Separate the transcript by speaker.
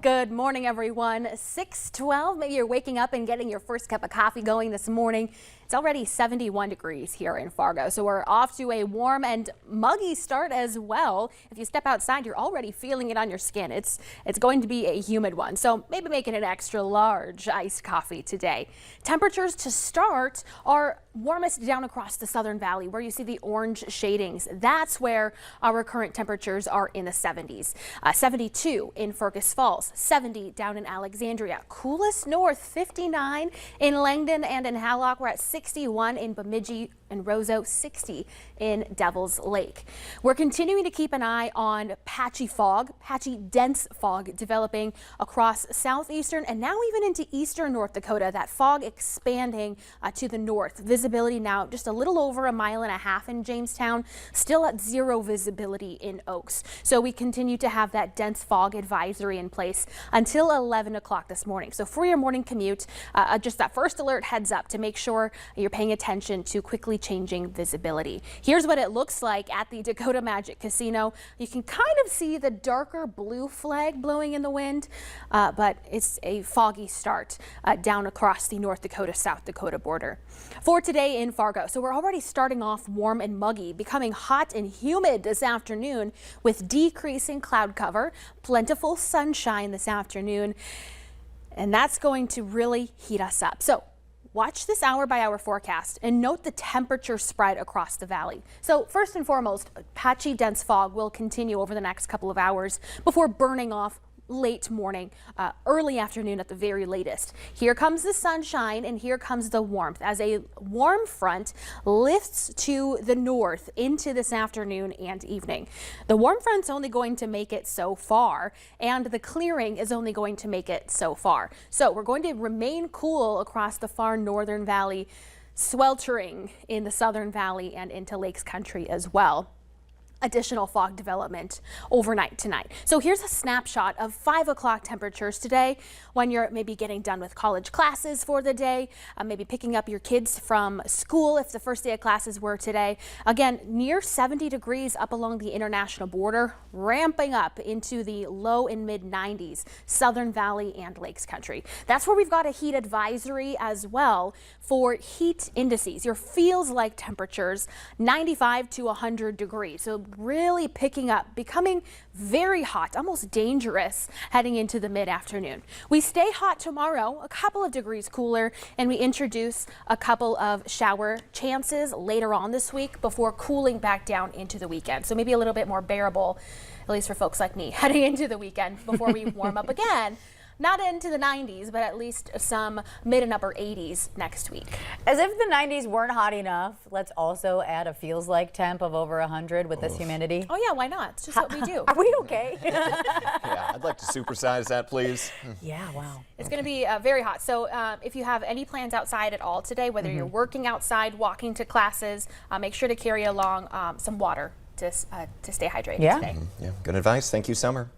Speaker 1: Good morning, everyone. 6:12. Maybe you're waking up and getting your first cup of coffee going this morning. It's already 71 degrees here in Fargo, so we're off to a warm and muggy start as well. If you step outside, you're already feeling it on your skin. It's going to be a humid one, so maybe make it an extra large iced coffee today. Temperatures to start are warmest down across the Southern Valley, where you see the orange shadings. That's where our current temperatures are in the 70s. 72 in Fergus Falls, 70 down in Alexandria. Coolest north, 59 in Langdon and in Hallock. We're at 61 in Bemidji and Roseau, 60 in Devil's Lake. We're continuing to keep an eye on patchy dense fog developing across southeastern and now even into eastern North Dakota. That fog expanding to the north. Visibility now just a little over 1.5 miles in Jamestown, still at 0 visibility in Oaks. So we continue to have that dense fog advisory in place until 11 o'clock this morning. So for your morning commute, just that first alert heads up to make sure you're paying attention to quickly changing visibility. Here's what it looks like at the Dakota Magic Casino. You can kind of see the darker blue flag blowing in the wind, but it's a foggy start down across the North Dakota-South Dakota border. For today in Fargo, so we're already starting off warm and muggy, becoming hot and humid this afternoon with decreasing cloud cover, plentiful sunshine this afternoon, and that's going to really heat us up. So watch this hour-by-hour forecast and note the temperature spread across the valley. So first and foremost, patchy dense fog will continue over the next couple of hours before burning off late morning, early afternoon at the very latest. Here comes the sunshine and here comes the warmth as a warm front lifts to the north into this afternoon and evening. The warm front's only going to make it so far, and the clearing is only going to make it so far. So we're going to remain cool across the far northern valley, sweltering in the southern valley and into Lakes Country as well. Additional fog development overnight tonight. So here's a snapshot of 5 o'clock temperatures today when you're maybe getting done with college classes for the day, maybe picking up your kids from school if the first day of classes were today. Again, near 70 degrees up along the international border, ramping up into the low and mid 90s, Southern Valley and Lakes Country. That's where we've got a heat advisory as well for heat indices. Your feels like temperatures 95 to 100 degrees. So really picking up, becoming very hot, almost dangerous heading into the mid-afternoon. We stay hot tomorrow, a couple of degrees cooler, and we introduce a couple of shower chances later on this week before cooling back down into the weekend. So maybe a little bit more bearable, at least for folks like me, heading into the weekend before we warm up again. Not into the 90s, but at least some mid and upper 80s next week.
Speaker 2: As if the 90s weren't hot enough, let's also add a feels like temp of over 100 with this humidity.
Speaker 1: Oh yeah, why not? It's just what we do.
Speaker 2: Are we okay?
Speaker 3: Yeah, I'd like to supersize that, please.
Speaker 2: Yeah, wow.
Speaker 1: It's going to be very hot. So if you have any plans outside at all today, whether you're working outside, walking to classes, make sure to carry along some water to stay hydrated today.
Speaker 3: Yeah, good advice. Thank you, Summer.